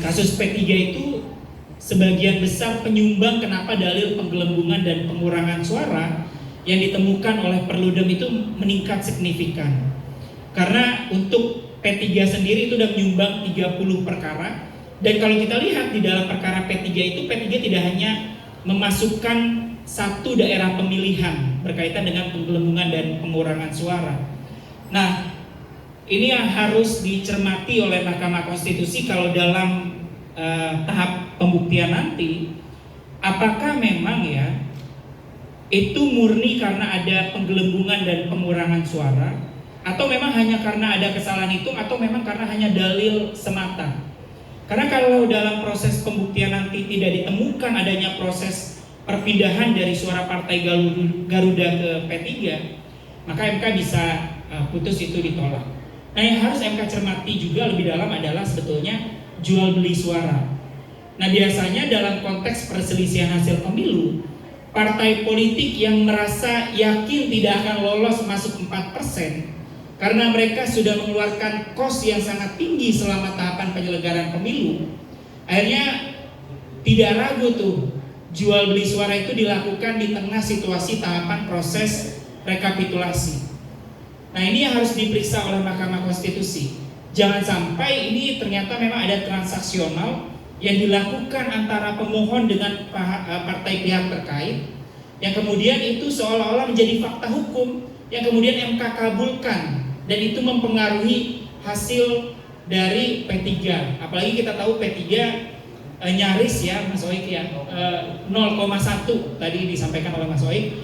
Kasus P3 itu sebagian besar penyumbang kenapa dalil penggelembungan dan pengurangan suara yang ditemukan oleh Perludem itu meningkat signifikan. Karena untuk P3 sendiri itu sudah menyumbang 30 perkara, dan kalau kita lihat di dalam perkara P3 itu, P3 tidak hanya memasukkan satu daerah pemilihan berkaitan dengan penggelembungan dan pengurangan suara. Nah, ini yang harus dicermati oleh Mahkamah Konstitusi kalau dalam tahap pembuktian nanti, apakah memang ya itu murni karena ada penggelembungan dan pengurangan suara, atau memang hanya karena ada kesalahan hitung, atau memang karena hanya dalil semata. Karena kalau dalam proses pembuktian nanti tidak ditemukan adanya proses perpindahan dari suara Partai Garuda ke P3, maka MK bisa putus itu ditolak. Nah, yang harus MK cermati juga lebih dalam adalah sebetulnya jual beli suara. Nah, biasanya dalam konteks perselisihan hasil pemilu, partai politik yang merasa yakin tidak akan lolos masuk 4% karena mereka sudah mengeluarkan kos yang sangat tinggi selama tahapan penyelenggaraan pemilu, akhirnya tidak ragu tuh jual beli suara itu dilakukan di tengah situasi tahapan proses rekapitulasi. Nah, ini yang harus diperiksa oleh Mahkamah Konstitusi. Jangan sampai ini ternyata memang ada transaksional yang dilakukan antara pemohon dengan partai pihak terkait, yang kemudian itu seolah-olah menjadi fakta hukum yang kemudian MK kabulkan, dan itu mempengaruhi hasil dari P3. Apalagi kita tahu P3 nyaris ya Mas Oik ya 0,1 tadi disampaikan oleh Mas Oik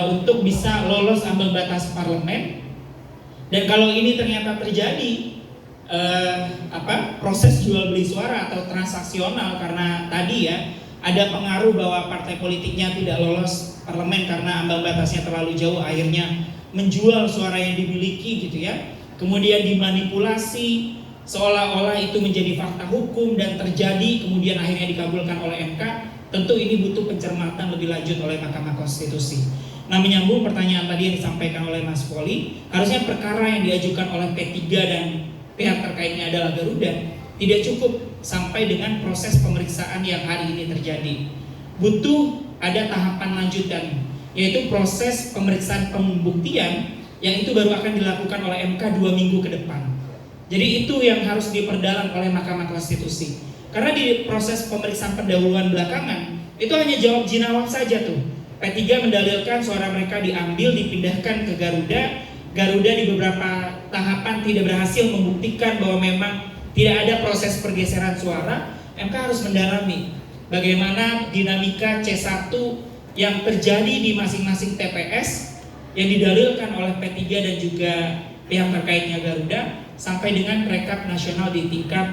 untuk bisa lolos ambang batas parlemen. Dan kalau ini ternyata terjadi proses jual beli suara atau transaksional karena tadi ya ada pengaruh bahwa partai politiknya tidak lolos parlemen karena ambang batasnya terlalu jauh, akhirnya menjual suara yang dimiliki gitu ya, kemudian dimanipulasi seolah-olah itu menjadi fakta hukum dan terjadi, kemudian akhirnya dikabulkan oleh MK. Tentu ini butuh pencermatan lebih lanjut oleh Mahkamah Konstitusi. Nah, menyambung pertanyaan tadi yang disampaikan oleh Mas Poli, harusnya perkara yang diajukan oleh P3 dan pihak terkaitnya adalah Garuda tidak cukup sampai dengan proses pemeriksaan yang hari ini terjadi. Butuh ada tahapan lanjutan, yaitu proses pemeriksaan pembuktian yang itu baru akan dilakukan oleh MK 2 minggu ke depan. Jadi itu yang harus diperdalam oleh Mahkamah Konstitusi. Karena di proses pemeriksaan pendahuluan belakangan itu hanya jawab jinawab saja tuh. P3 mendalilkan suara mereka diambil, dipindahkan ke Garuda. Garuda di beberapa tahapan tidak berhasil membuktikan bahwa memang tidak ada proses pergeseran suara. MK harus mendalami bagaimana dinamika C1 yang terjadi di masing-masing TPS yang didalilkan oleh P3 dan juga pihak terkaitnya Garuda sampai dengan rekap nasional di tingkat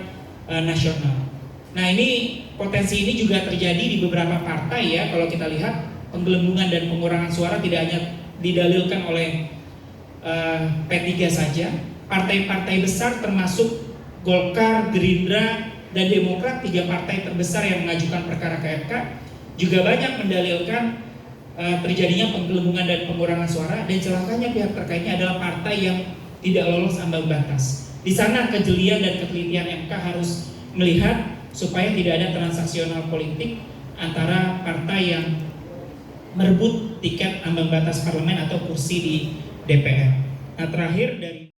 nasional. Nah, ini potensi ini juga terjadi di beberapa partai ya. Kalau kita lihat penggelembungan dan pengurangan suara tidak hanya didalilkan oleh P3 saja, partai-partai besar termasuk Golkar, Gerindra, dan Demokrat, 3 partai terbesar yang mengajukan perkara ke MK, juga banyak mendalilkan terjadinya penggelembungan dan pengurangan suara, dan celakanya pihak terkaitnya adalah partai yang tidak lolos ambang batas. Di sana kejelian dan ketelitian MK harus melihat supaya tidak ada transaksional politik antara partai yang merebut tiket ambang batas parlemen atau kursi di DPR. Nah, terakhir dari